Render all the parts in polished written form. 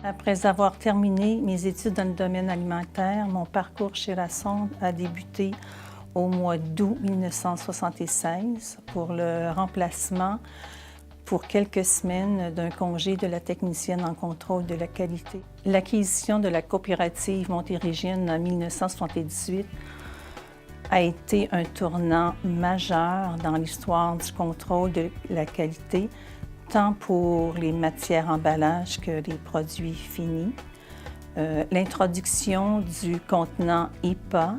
Après avoir terminé mes études dans le domaine alimentaire, mon parcours chez la Sonde a débuté au mois d'août 1976 pour le remplacement pour quelques semaines d'un congé de la technicienne en contrôle de la qualité. L'acquisition de la coopérative montérégienne en 1978 a été un tournant majeur dans l'histoire du contrôle de la qualité, tant pour les matières emballages que les produits finis. L'introduction du contenant IPA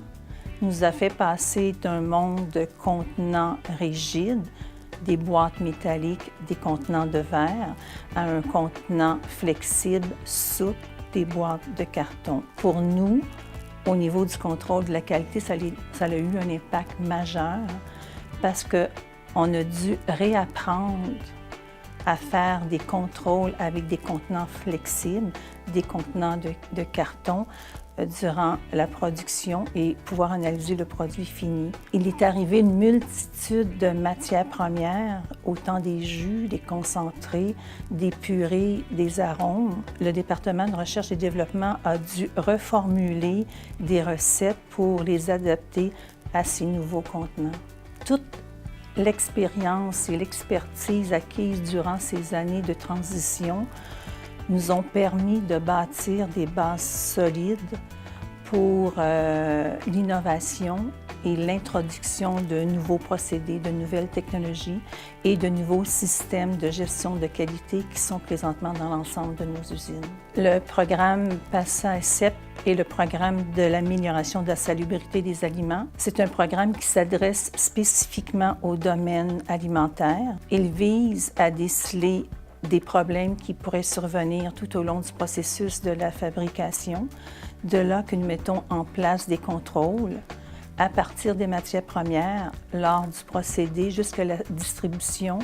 nous a fait passer d'un monde de contenants rigides, des boîtes métalliques, des contenants de verre, à un contenant flexible, souple, des boîtes de carton. Pour nous, au niveau du contrôle de la qualité, ça a eu un impact majeur parce qu'on a dû réapprendre à faire des contrôles avec des contenants flexibles, des contenants de carton durant la production et pouvoir analyser le produit fini. Il est arrivé une multitude de matières premières, autant des jus, des concentrés, des purées, des arômes. Le département de recherche et développement a dû reformuler des recettes pour les adapter à ces nouveaux contenants. Toute l'expérience et l'expertise acquises durant ces années de transition nous ont permis de bâtir des bases solides pour l'innovation et l'introduction de nouveaux procédés, de nouvelles technologies et de nouveaux systèmes de gestion de qualité qui sont présentement dans l'ensemble de nos usines. Le programme PASA-CEP est le programme de l'amélioration de la salubrité des aliments. C'est un programme qui s'adresse spécifiquement au domaine alimentaire. Il vise à déceler des problèmes qui pourraient survenir tout au long du processus de la fabrication. De là que nous mettons en place des contrôles à partir des matières premières lors du procédé jusqu'à la distribution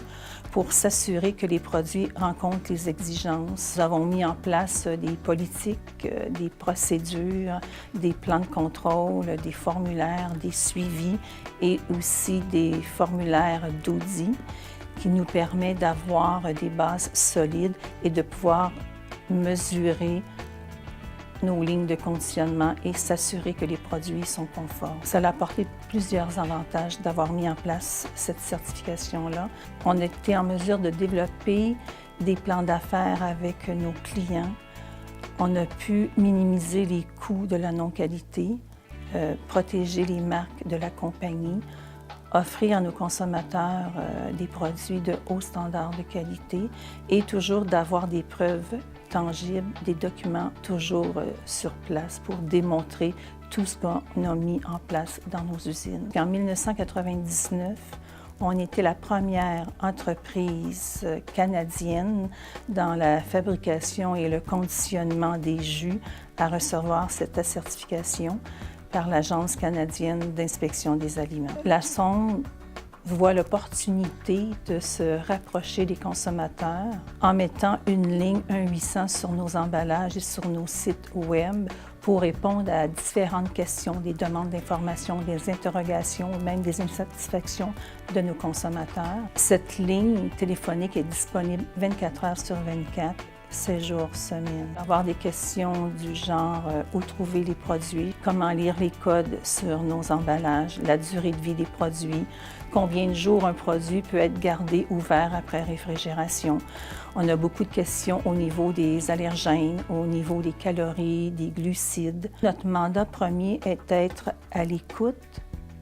pour s'assurer que les produits rencontrent les exigences. Nous avons mis en place des politiques, des procédures, des plans de contrôle, des formulaires, des suivis et aussi des formulaires d'audit qui nous permet d'avoir des bases solides et de pouvoir mesurer nos lignes de conditionnement et s'assurer que les produits sont conformes. Ça a apporté plusieurs avantages d'avoir mis en place cette certification-là. On a été en mesure de développer des plans d'affaires avec nos clients. On a pu minimiser les coûts de la non-qualité, protéger les marques de la compagnie, offrir à nos consommateurs des produits de haut standard de qualité et toujours d'avoir des preuves tangibles, des documents toujours sur place pour démontrer tout ce qu'on a mis en place dans nos usines. En 1999, on était la première entreprise canadienne dans la fabrication et le conditionnement des jus à recevoir cette certification par l'Agence canadienne d'inspection des aliments. La Sonde voit l'opportunité de se rapprocher des consommateurs en mettant une ligne 1-800 sur nos emballages et sur nos sites web pour répondre à différentes questions, des demandes d'information, des interrogations, même des insatisfactions de nos consommateurs. Cette ligne téléphonique est disponible 24 heures sur 24, 7 jours semaine. Avoir des questions du genre où trouver les produits, comment lire les codes sur nos emballages, la durée de vie des produits, combien de jours un produit peut être gardé ouvert après réfrigération. On a beaucoup de questions au niveau des allergènes, au niveau des calories, des glucides. Notre mandat premier est d'être à l'écoute,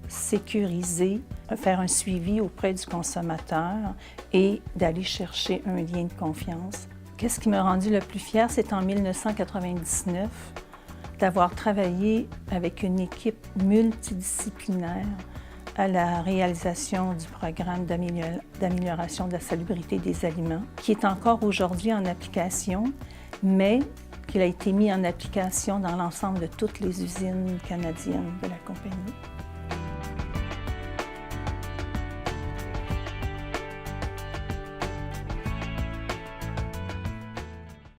sécuriser, faire un suivi auprès du consommateur et d'aller chercher un lien de confiance. Qu'est-ce qui m'a rendu le plus fière, c'est en 1999 d'avoir travaillé avec une équipe multidisciplinaire à la réalisation du programme d'amélioration de la salubrité des aliments, qui est encore aujourd'hui en application, mais qu'il a été mis en application dans l'ensemble de toutes les usines canadiennes de la compagnie.